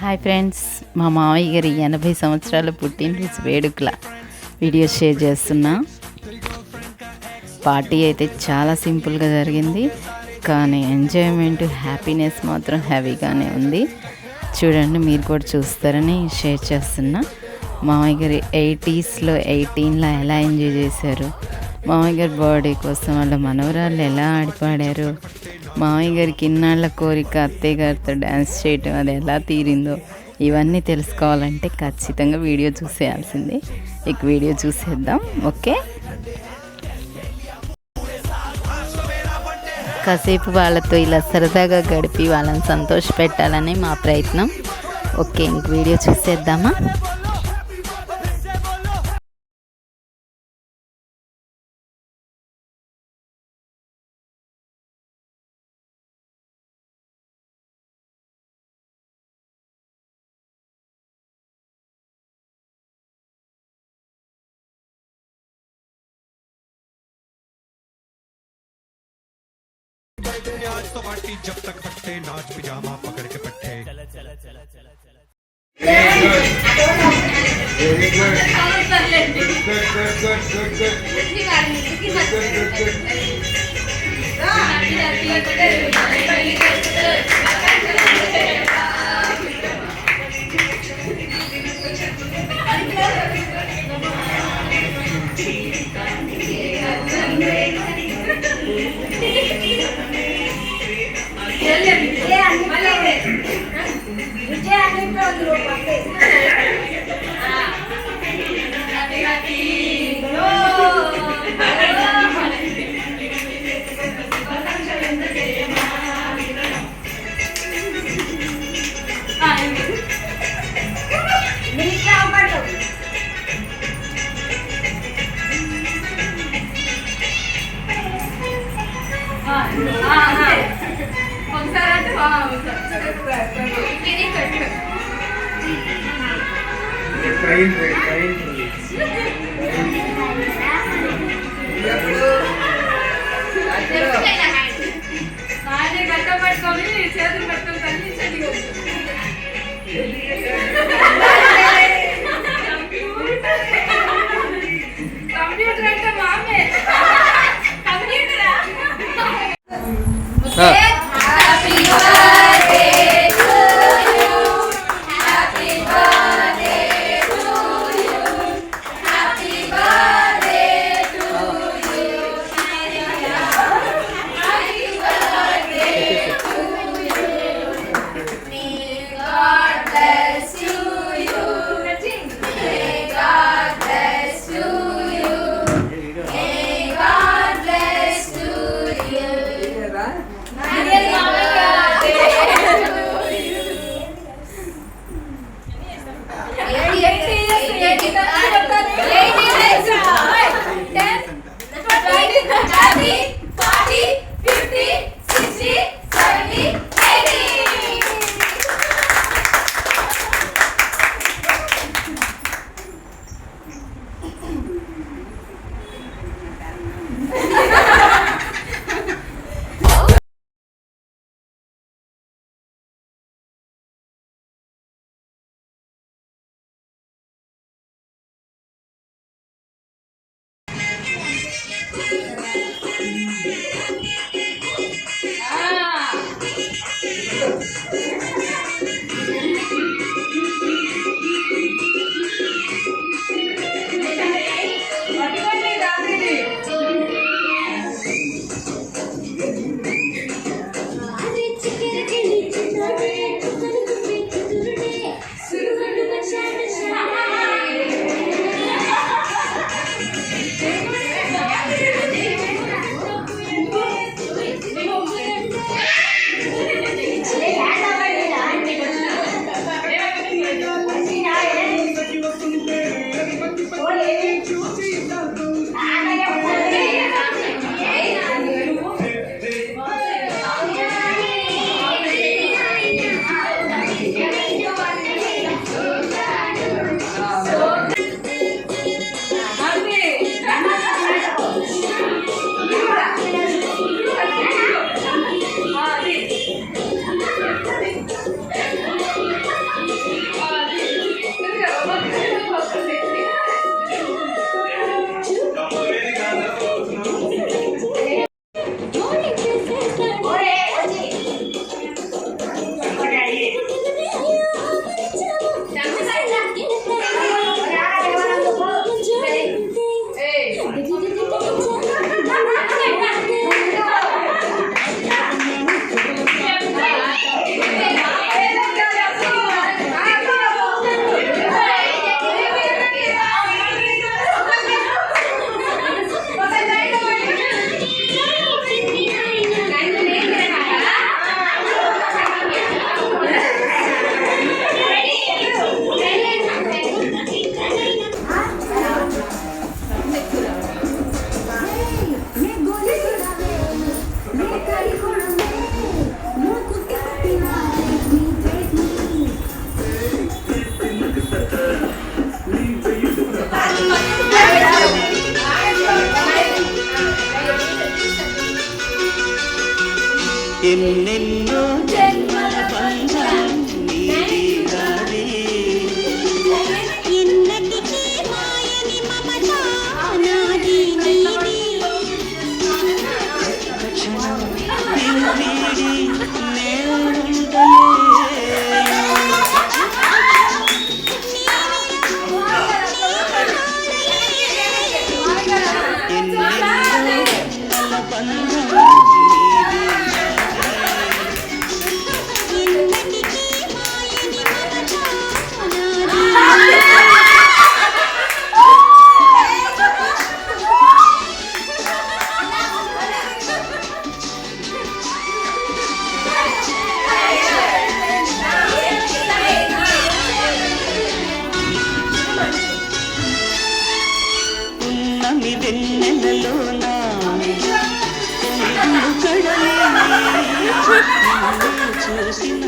Hi friends, మా మామయ్య గారి 80 సంవత్సరాల పుట్టినరోజు వేడుకల వీడియో షేర్ చేస్తున్నా. పార్టీ అయితే చాలా సింపుల్గా జరిగింది, కానీ ఎంజాయ్మెంట్ హ్యాపీనెస్ మాత్రం హెవీగానే ఉంది. చూడండి, మీరు కూడా చూస్తారని షేర్ చేస్తున్నా. మామయ్య గారి 80స్లో 18లా ఎలా ఎంజాయ్ చేశారు, మామయ్య గారి బర్త్డే కోసం వాళ్ళ మనవరాళ్ళు ఎలా ఆడిపాడారు, మామయ్య గారికి ఇన్నాళ్ళ కోరిక అత్తయ్య గారితో డ్యాన్స్ చేయటం అది ఎలా తీరిందో, ఇవన్నీ తెలుసుకోవాలంటే ఖచ్చితంగా వీడియో చూసేయాల్సిందే. ఇక వీడియో చూసేద్దాం. ఓకే, కాసేపు వాళ్ళతో ఇలా సరదాగా గడిపి వాళ్ళని సంతోష పెట్టాలని మా ప్రయత్నం. ఓకే, ఇంక వీడియో చూసేద్దామా. आज तो पार्टी जब तक फट्टे नाच पिजामा पकड़ के पट्टे ఎన్నెన్నో జన్మల బంధం నీది నాది. ఎన్నటికీ మాయని మమత నాది నీది. క్షణం నిన్ను వీడి నేను ఉండలేను. ఎన్నెన్నో జన్మల బంధం నీది ఎన్నటికీ మాయని మమత నాది. ఉన్నమి వెన్నెలలోన కళ్ళు కడలి నిన్ను చూసిన